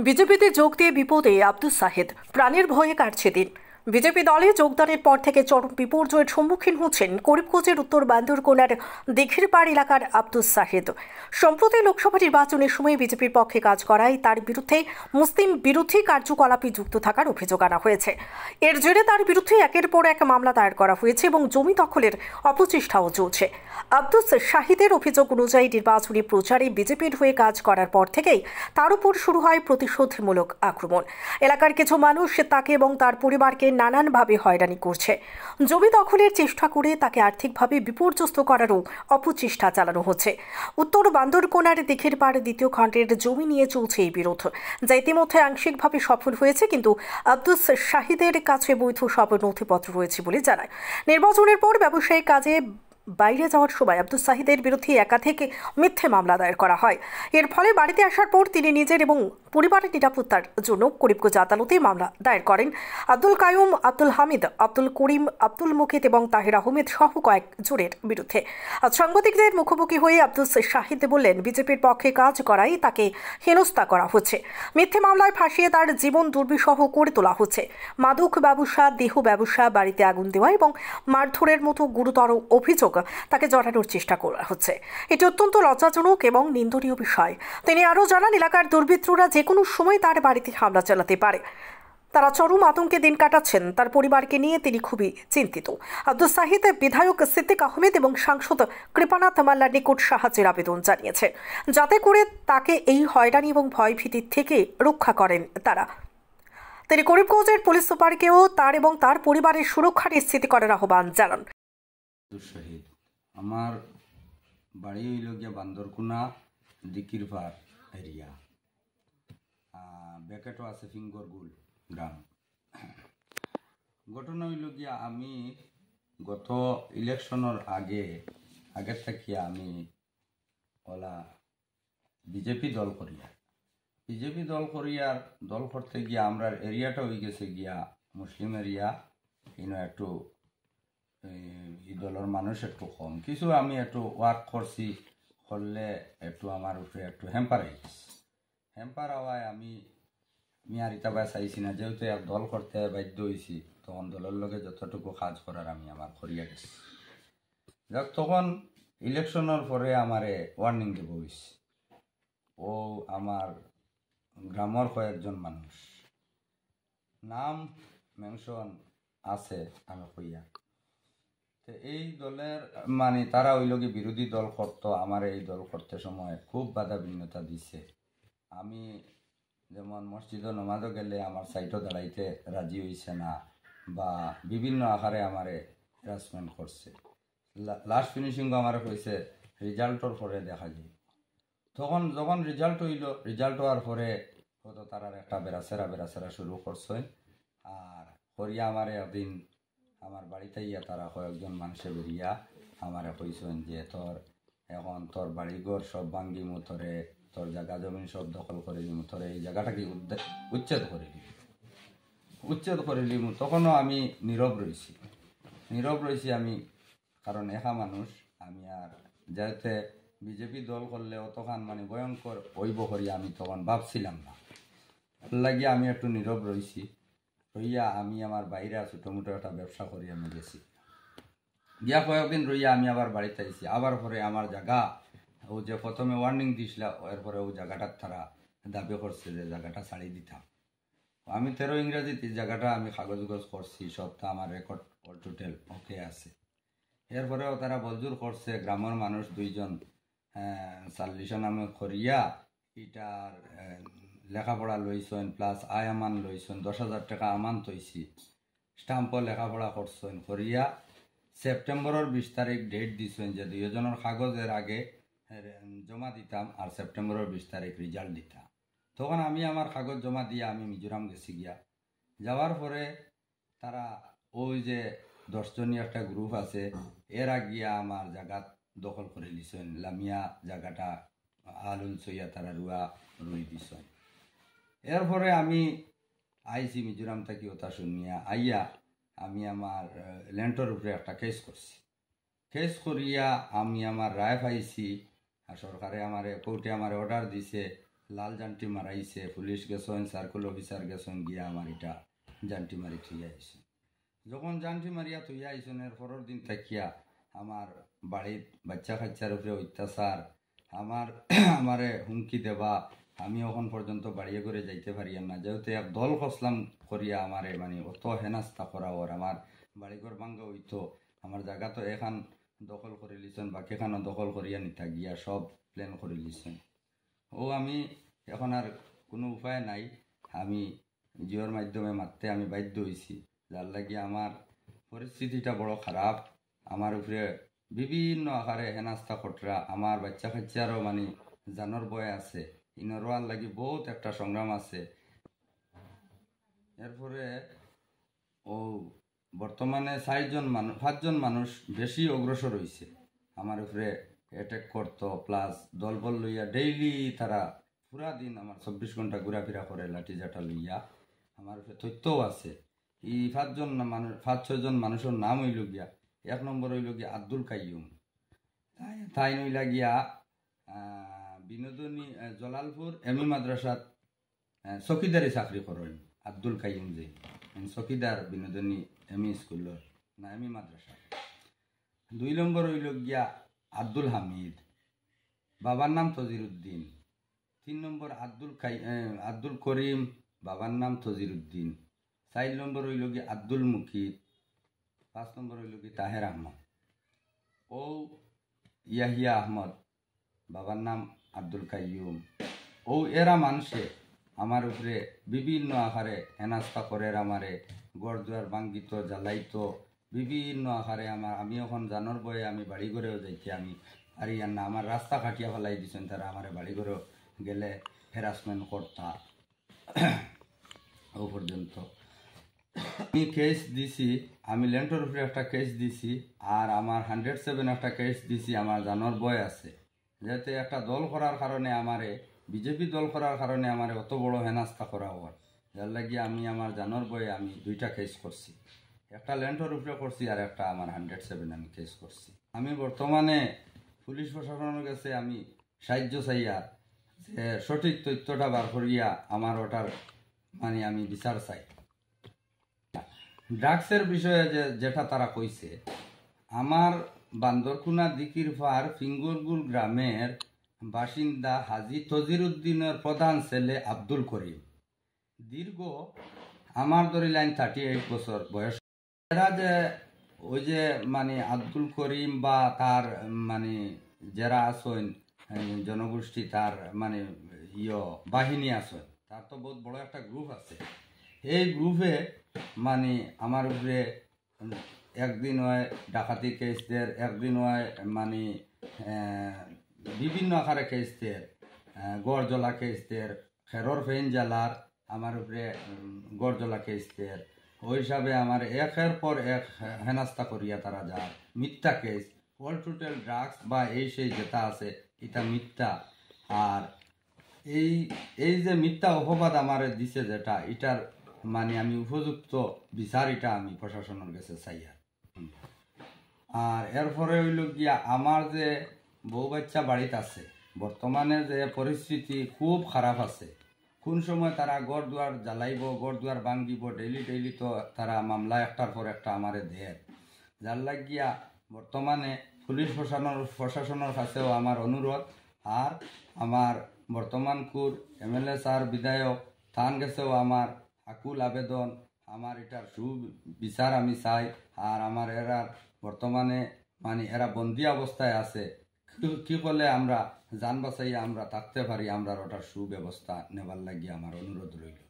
বিজেপিতে যোগ দিয়ে বিপদে আব্দুস সাহিদ, প্রাণের ভয়ে কাটছে দিন। বিজেপি দলে যোগদানের পর থেকে চরম বিপর্যয়ের সম্মুখীন হচ্ছেন করিমগঞ্জের উত্তর বান্দরকোনার দিঘিরপাড় এলাকার আব্দুস সাহিদ। সম্প্রতি লোকসভা নির্বাচনের সময় বিজেপির পক্ষে কাজ করায় তার বিরুদ্ধে মুসলিম বিরোধী কার্যকলাপে যুক্ত থাকার অভিযোগ আনা হয়েছে। এর জেরে তার বিরুদ্ধে একের পর এক মামলা দায়ের করা হয়েছে এবং জমি দখলের অপচেষ্টাও চলছে। আব্দুস শাহিদের অভিযোগ অনুযায়ী নির্বাচনী প্রচারে বিজেপির হয়ে কাজ করার পর থেকেই তার উপর শুরু হয় প্রতিশোধমূলক আক্রমণ। এলাকার কিছু মানুষ তাকে এবং তার পরিবারকে নানানভাবে হয়রানি করছে। জমি দখলের চেষ্টা করে তাকে আর্থিকভাবে বিপর্যস্ত করারও অপচেষ্টা চালানো হচ্ছে। উত্তর বান্দরকোনার দিঘিরপাড় দ্বিতীয় খণ্ডের জমি নিয়ে চলছে এই বিরোধ, যা ইতিমধ্যে আংশিকভাবে সফল হয়েছে, কিন্তু আব্দুস শাহিদের কাছে বৈধ সব নথিপত্র রয়েছে বলে জানায়। নির্বাচনের পর ব্যবসায়িক কাজে বাইরে যাওয়ার সময় আব্দুস সাহিদের বিরুদ্ধে একাধিক মিথ্যে মামলা দায়ের করা হয়। এর ফলে বাড়িতে আসার পর তিনি নিজের এবং পরিবারের নিরাপত্তার জন্য করিমগঞ্জ আদালতে মামলা দায়ের করেন। আব্দুল কায়ুম, আব্দুল হামিদ, আব্দুল করিম, আব্দুল মুকিত এবং তাহির আহমেদ সহ কয়েকজনের বিরুদ্ধে। আজ সাংবাদিকদের মুখোমুখি হয়ে আব্দুস শাহিদ বললেন, বিজেপির পক্ষে কাজ করাই তাকে হেনস্থা করা হচ্ছে। মিথ্যে মামলায় ফাঁসিয়ে তার জীবন দুর্বিষহ করে তোলা হচ্ছে। মাদক ব্যবসা, দেহ ব্যবসা, বাড়িতে আগুন দেওয়া এবং মারধরের মতো গুরুতর অভিযোগ তাকে জড়ানোর চেষ্টা করা হচ্ছে। এটি অত্যন্ত লজ্জাজনক এবং নিন্দনীয় বিষয়। তিনি আরও জানান, এলাকার দুর্বৃত্তরা যে কোনো সময় তার বাড়িতে হামলা চালাতে পারে। তারা চরম আতঙ্কে দিন কাটাচ্ছেন। তার পরিবারকে নিয়ে তিনি খুবই চিন্তিত। আব্দুস সাহিদ বিধায়ক সিদ্দিক আহমেদ এবং সাংসদ কৃপানাথ মাল্লার নিকট সাহায্যের আবেদন জানিয়েছে, যাতে করে তাকে এই হয়রানি এবং ভয়ভীতির থেকে রক্ষা করেন তারা। তিনি করিমগঞ্জের পুলিশ সুপারকেও তার এবং তার পরিবারের সুরক্ষা নিশ্চিত করার আহ্বান জানান। শহীদ আমার বাড়ি হইল গিয়া বান্দরকুনা দিকিরপাড় এরিয়া, ব্যাকেটও আছে ফিঙ্গরগুল গ্রাম। ঘটনা হইল গিয়া আমি গত ইলেকশনের আগের থাকিয়া আমি ওলা বিজেপি দল করিয়ার দল করতে গিয়া আমরা এরিয়াটা হয়ে গেছে গিয়া মুসলিম এরিয়া। একটু এই দলের মানুষ একটু কম, কিছু আমি একটু ওয়ার্ক করলে একটু আমার উপরে একটু হ্যাম্পার হওয়ায় আমি মিয়ার ইতাবাই চাইছি না, যেহেতু এক দল করতে বাধ্য হয়েছি, তখন দলের লগে যতটুকু কাজ করার আমি আমার করিয়া গেছি। যাক, তখন ইলেকশনের পরে আমারে ওয়ার্নিং দেব হয়েছে। ও আমার গ্রামের কয়েকজন মানুষ, নাম মেনশন আছে আমি কইয়া, এই দলের মানে তারা ওই লোকে বিরোধী দল করতো। আমার এই দল করতে সময় খুব বাধা বিঘ্নতা দিছে। আমি যেমন মসজিদে নমাজও গেলে আমার সাইটও দাঁড়াইতে রাজি হইছে না, বা বিভিন্ন আকারে আমারে হ্যারাসমেন্ট করছে। লাস্ট ফিনিশিং আমার কইছে রেজাল্টর পরে দেখা যায়। তখন যখন রেজাল্ট হওয়ার পরে হয়তো তারার একটা বেড়াচেরা শুরু করছে। আর করিয়া আমারে একদিন আমার বাড়িতে ইয়া তারা কয়েকজন মানুষে বেরিয়া আমারে কইছেন যে এখন তোর বাড়িঘর সব ভাঙ্গি মুতরে, তোর জায়গা জমিন সব দখল করে দিমু, তোরে এই জায়গাটাকে উচ্ছেদ করে দিমু। তখনও আমি নীরব রয়েছি আমি, কারণ একা মানুষ আমি। আর যাতে বিজেপি দল করলে অতখান মানে ভয়ঙ্কর ওইব করিয়া আমি তখন ভাবছিলাম না, লাগিয়ে আমি একটু নীরব রয়েছি। রইয়া আমি আমার বাইরে ছোটোমোটো একটা ব্যবসা করি আমি গেছি। গিয়া কয়েকদিন রইয়া আমি আবার বাড়িতে আইছি। আবার পরে আমার জায়গা ও যে প্রথমে ওয়ার্নিং দিছিল, এরপরে ও জায়গাটার তারা দাবি করছে যে জায়গাটা ছাড়ি দিতাম। আমি 13 ইংরেজিতে জায়গাটা আমি কাগজ করছি, সবটা আমার রেকর্ড অল টোটাল ওকে আছে। এরপরেও তারা বলজুর করছে, গ্রামের মানুষ 2 জন সাল্লিশন নামে করিয়া এটার লেখাপড়া লইছেন, প্লাস আয় আমান লইছেন, 10,000 টাকা আমান তৈছি, স্টাম্পও লেখাপড়া করছেন করিয়া সেপ্টেম্বরের 20 তারিখ ডেট দিছেন যে 2 জনের কাগজের আগে জমা দিতাম আর সেপ্টেম্বরের 20 তারিখ রেজাল্ট দিতাম। তখন আমি আমার কাগজ জমা দিয়ে আমি মিজোরাম গেছি। যাওয়ার পরে তারা ওই যে 10 জনীয় একটা গ্রুপ আছে, এরা গিয়া আমার জায়গা দখল করে দিছেন। লামিয়া জায়গাটা আলুল সইয়া তারা রুই দিছেন। এরপরে আমি আইসি মিজোরাম থেকে ওটা শুনিয়া আইয়া আমি আমার ল্যান্ডের উপরে একটা কেস করিয়া আমি আমার রায় পাইছি। আর সরকারে কোর্টে আমার অর্ডার দিছে লাল জানটি মারাইছে, পুলিশ গেছেন, সার্কেল অফিসার গেছেন, গিয়া আমার এটা জানটি মারি থুইয়া আইসেন। যখন জানটি মারিয়া থুইয়া আইসেন এর পরের দিন থাকিয়া আমার বাড়ির বাচ্চা কাচ্চার উপরে অত্যাচার, আমারে হুমকি দেবা, আমি এখন পর্যন্ত বাড়িয়ে করে যাইতে পারিয়াম না, যেহেতু এক দল খসলাম করিয়া আমারে মানে অত হেনাস্তা করা ওর, আমার বাড়িঘর ভাঙ্গা হইতো, আমার জায়গা তো এখান দখল করে লিছেন, বাকিখানও দখল করিয়া নিতা গিয়া সব প্ল্যান করে লিছেন। ও আমি এখন আর কোনো উপায় নাই, আমি জিওর মাধ্যমে মারতে আমি বাধ্য হয়েছি, যার লাগিয়ে আমার পরিস্থিতিটা বড় খারাপ। আমার উপরে বিভিন্ন আকারে হেনাস্তা খটরা, আমার বাচ্চা কাচ্চারও মানে জানোর বয় আছে, ইনরওয়ার লাগি বহুত একটা সংগ্রাম আছে। এরপরে ও বর্তমানে 5জন মানুষ বেশি অগ্রসর হয়েছে, আমার উপরে অ্যাটাক করতো, প্লাস দলবল লইয়া ডেইলি তারা পুরা দিন আমার 24 ঘন্টা ঘোরাফেরা করে লাঠি জাটা লইয়া। আমার উপরে তথ্যও আছে। এই 5-6জন মানুষের নাম হইল গিয়া, 1 নম্বর হইল গিয়া আব্দুল কাইয়ুম, তাই নইলা গিয়া বিনোদনী জলালপুর এমই মাদ্রাসাত চকিদারি চাকরি করেন আব্দুল কাইয়ুম, যে চকিদার বিনোদনী এমই স্কুলের না এমই মাদ্রাসা। 2 নম্বর হইল গিয়া আব্দুল হামিদ, বাবার নাম তজিরুদ্দিন। 3 নম্বর আব্দুল করিম, বাবার নাম তজিরুদ্দিন। 4 নম্বর হইল গিয়া আব্দুল মুকিদ। 5 নম্বর হইল গিয়া তাহের আহমদ। ও ইয়াহিয়া আহমদ, বাবার নাম আব্দুল কাইয়ুম। ও এরা মানুষে আমার উপরে বিভিন্ন আকারে হেনাস্তা করে, আমারে গড়দুয়ার ভাঙ্গিত, জ্বালাইতো বিভিন্ন আকারে। আমি এখন জানোর বয়ে আমি বাড়ি ঘরেও যাইতে আমি পারি না, আমার রাস্তা কাটিয়া ফেলাই দিচ্ছেন তারা, আমার বাড়ি ঘরেও গেলে হ্যারাসমেন্ট করতা। ও পর্যন্ত আমি কেস দিছি, আমি ল্যান্ডের উপরে একটা কেস দিছি, আর আমার 107 একটা কেস দিছি। আমার জানোর বয় আছে, যেহেতু একটা দল করার কারণে আমারে, বিজেপি দল করার কারণে আমারে অত বড় হেনাস্তা করা হয়, যার লাগিয়ে আমি আমার জানোর বয়ে আমি 2টা কেস করছি, একটা ল্যান্ডের উপরে করছি আর একটা আমার 107 আমি কেস করছি। আমি বর্তমানে পুলিশ প্রশাসনের কাছে আমি সাহায্য চাইয়া যে সঠিক তথ্যটা বার করিয়া আমার ওটার মানে আমি বিচার চাই। ড্রাগসের বিষয়ে যেটা তারা কইছে, আমার বান্দরকুনা দিকির পার ফিঙ্গরগুল গ্রামের বাসিন্দা হাজি তজিরুদ্দিনের প্রধান ছেলে আব্দুল করিম, দীর্ঘ আমার ধরিলাইন 38 বছর বয়স। এরা যে ওই যে মানে আব্দুল করিম বা তার মানে যারা আসেন জনগোষ্ঠী, তার মানে বাহিনী আসেন, তার তো বহুত বড় একটা গ্রুপ আছে। এই গ্রুপে মানে আমার উপরে একদিন হয় ডাকাতি কেস দের, একদিন হয় মানে বিভিন্ন আকারে কেস দের, গড় জ্বলা কেস দের, খেরর ফেন জ্বালার আমার উপরে গড় জ্বলা কেস দের। ওই হিসাবে আমার একের পর এক হেনাস্তা করিয়া তারা যায়, মিথ্যা কেস, অল টোটাল ড্রাগস বা এই সেই যেটা আছে এটা মিথ্যা। আর এই যে মিথ্যা অপবাদ আমার দিছে যেটা, এটার মানে আমি উপযুক্ত বিচার এটা আমি প্রশাসনের কাছে চাই। আর এরপরে হইল গিয়া আমার যে বউ বাচ্চা বাড়িতে আছে, বর্তমানে যে পরিস্থিতি খুব খারাপ আছে। কোন সময় তারা গড় দুয়ার জ্বালাইব, গড় দুয়ার ভাঙ্গিব, ডেইলি তো তারা মামলা একটার পর একটা আমারে দেয়, যার লাগিয়া বর্তমানে পুলিশ প্রশাসনের কাছেও আমার অনুরোধ, আর আমার বর্তমান কুর MLA স্যার বিধায়ক থান গেছেও আমার আকুল আবেদন, আমার এটার সুবিচার আমি চাই। আর আমার এরা বর্তমানে মানে এরা বন্দি অবস্থায় আছে, কি করলে আমরা যান বাঁচাইয়া আমরা থাকতে পারি, আমরা ওটার সুব্যবস্থা নেবার লাগিয়ে আমার অনুরোধ রইল।